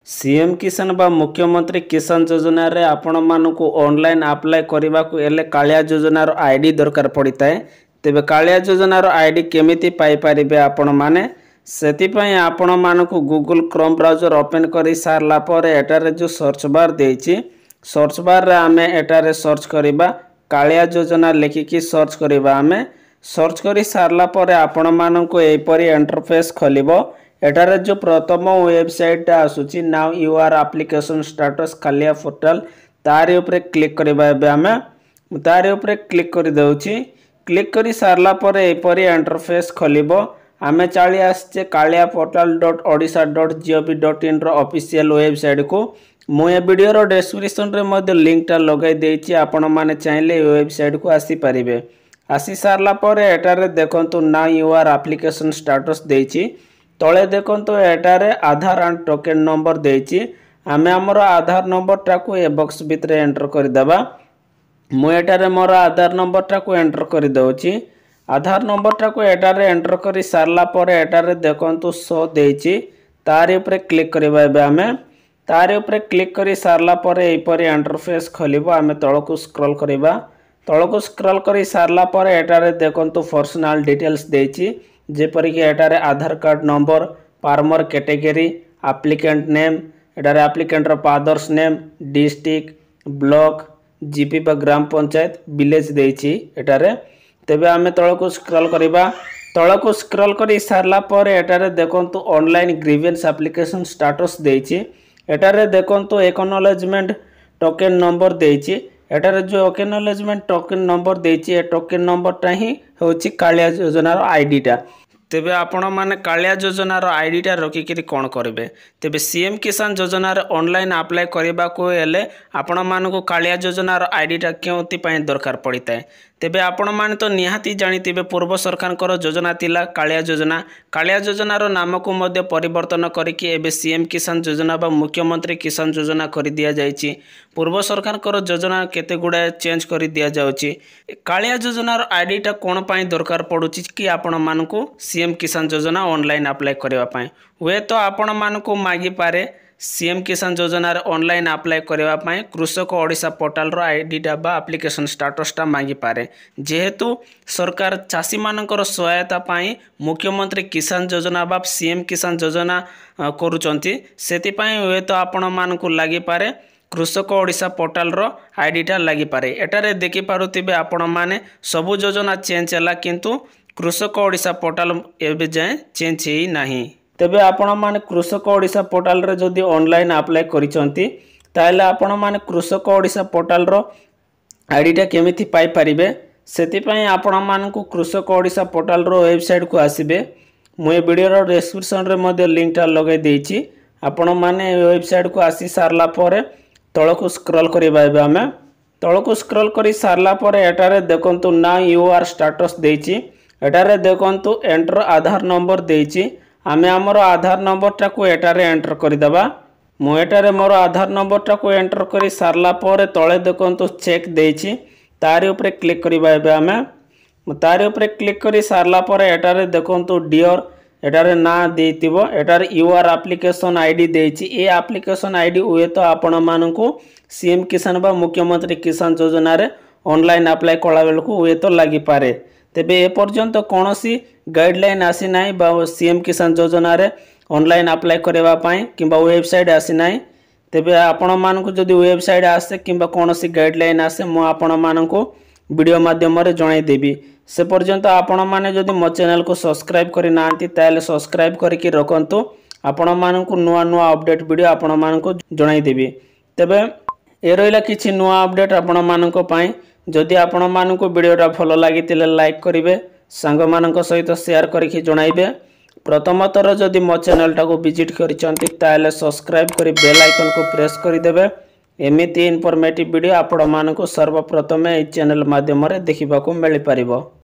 CM किसान बा मुख्यमंत्री किसान योजना रे आपण मानकु ऑनलाइन अप्लाई करबा को एले कालिया योजनार आईडी दरकार पड़ता है। तेबे कालिया योजनार आईडी केमिति पाई परिबे आपण माने सेति पई आपण मानकु गूगल क्रोम ब्राउजर ओपन करी सारला पर एटारे जो सर्च बार देछि सर्च बार रे आमे एटारे सर्च करिबा कालिया योजना लिखिकी सर्च करिबा। आमे सर्च करी सारला पर आपण मानकु एपरि इंटरफेस खोलिबो। एटारे जो प्रथम वेबसाइट आसुची now your application status Kalia portal तारी ऊपर क्लिक करबा। एबे आमे तारी ऊपर क्लिक कर देउची। क्लिक करी सारला पर एपरि इंटरफेस खोलिबो। आमे चाली आछे कालिया portal.odisha.gov.in रो ऑफिशियल वेबसाइट को मु ए वीडियो रो डिस्क्रिप्शन रे मध्ये लिंक टा लगाई देछि। आपण माने चाहिले वेबसाइट को आसी परिबे। आसी सारला पर एटारे देखंतु now your application status देछि। तले देखंतु एटारे आधार एंड टोकन नंबर देछि। आमे हमर आधार नंबर टाको ए बॉक्स भितरे एंटर कर देबा। मु एटारे मोर आधार नंबर टाको एंटर कर देउछि। आधार नंबर टाको एटारे एंटर करी सारला पर एटारे देखंतु 100 देछि। तारि ऊपर क्लिक करबा। एबे आमे तारि ऊपर क्लिक करी सारला पर एपरि इंटरफेस खोलिबो। आमे तळको स्क्रॉल करबा। तळको स्क्रॉल करी सारला पर एटारे देखंतु पर्सनल डिटेल्स देछि। जेपरि कि एटारे Aadhaar card number, farmer category, applicant name, एटारे एप्लिकेंट रो father's name, district, block, GP बा ग्राम पंचायत, विलेज देछि एटारे। तेबे आमे तळको स्क्रॉल करबा। तळको स्क्रॉल करी सारला पर एटारे देखंतु ऑनलाइन ग्रीवेंस एप्लिकेशन स्टेटस देछि। एटारे देखंतु एक्नॉलेजमेंट टोकन नंबर देछि। एटारे जो एक्नॉलेजमेंट टोकन नंबर देछि ए टोकन नंबर टा ही होछि कालिया योजनार आईडी टा। तेबे आपण माने कालिया योजनार आईडी टा रखिकरी कोन करबे। तेबे सीएम किसान योजनार ऑनलाइन अप्लाई करबा को एले आपण मानको कालिया योजनार आईडी टा केउति पय दरकार पड़िता है। तेबे आपण माने तो निहाती जानितिबे पूर्व सरकार कर योजना तिला कालिया योजना। कालिया योजनार नाम को मध्ये परिवर्तन करिकि एबे सीएम किसान योजना बा मुख्यमंत्री किसान योजना करि दिया जायछि। पूर्व सरकार कर योजना केते गुडा चेंज करि दिया जाउछि। कालिया योजनार आईडी टा कोन पय दरकार पडुछि कि आपण मानको सीएम किसान योजना ऑनलाइन अप्लाई करबा पय हुए तो आपण मानको मागी पारे सीएम किसान योजना रे ऑनलाइन अप्लाई करबा पय कृषक ओडिशा पोर्टल रो आईडी टा बा एप्लिकेशन स्टेटस टा मागी पारे। जेहेतु सरकार चासी मानकर सहायता पय मुख्यमंत्री किसान योजना बा सीएम किसान योजना करूचंती सेति पय हुए तो आपण मानको लागि पारे कृषक ओडिशा पोर्टल रो आईडी टा लागि पारे। एटारे देखि पारुतिबे आपण माने सबु योजना चेंज हला किंतु कृषक ओडिशा पोर्टल एबे जाय चेंज ही नाही। तेबे आपण माने कृषक ओडिशा पोर्टल रे जदि ऑनलाइन अप्लाई करिसंती ताले आपण माने कृषक ओडिशा पोर्टल रो आईडी टा केमिति पाई परिबे। सेति पय आपण मानकु कृषक ओडिशा पोर्टल रो वेबसाइट को आसीबे। मु ए वीडियो रो डिस्क्रिप्शन रे मध्ये लिंक टा लगाई देछि। आपण माने वेबसाइट को आसी सारला पर तळको स्क्रॉल करिबा। एबे आमे तळको स्क्रॉल करी सारला पर एटारे देखंतु नाउ यू आर स्टेटस देछि। एटारे देखंतु एंटर आधार नंबर देछि। आमे हमर आधार नंबर टाको एटारे एंटर करि दबा। मु एटारे मोर आधार नंबर टाको एंटर करी सारला पर तळे देखंतु चेक देछि। तारि ऊपर क्लिक करिबा। एबे आमे तारि ऊपर क्लिक करी सारला पर एटारे देखंतु डियर एटारे ना देतिबो। एटारे यू आर एप्लिकेशन आईडी देछि। ए एप्लिकेशन आईडी हुए तो आपण मानकु सीएम किसान बा मुख्यमंत्री किसान योजना रे ऑनलाइन अप्लाई कला बेलकु हुए तो लागि पारे। तेबे ए पर्यंत कोनोसी गाइडलाइन आसी नाही बा सीएम किसान योजना रे ऑनलाइन अप्लाई करबा पय किबा वेबसाइट आसी नाही। तेबे आपण मानकु जदि वेबसाइट आसे किबा कोनोसी गाइडलाइन आसे मु आपण मानकु वीडियो माध्यम रे जणाई देबी। से पर्यंत आपण माने जदि मो चैनल को सब्सक्राइब करि नांती ताले सब्सक्राइब करिकि रखंतु। आपण मानकु नुवा नुवा अपडेट वीडियो आपण मानकु जणाई देबी। तेबे ए रहिला किछि नुवा अपडेट आपण मानकु पय। जदि आपण मानकु वीडियोटा भलो लागितिले लाइक करिवे, सांग मानक सहित शेयर करिकि जणाइबे। प्रथम थर जदि मो चैनल टाको विजिट करिसंती ताले सब्सक्राइब करि बेल आइकन को प्रेस करि देबे। एमिति इन्फॉर्मेटिव वीडियो आपण मानकु सर्वप्रथमे ए चैनल माध्यम रे देखिबाकू मिलि परिबो।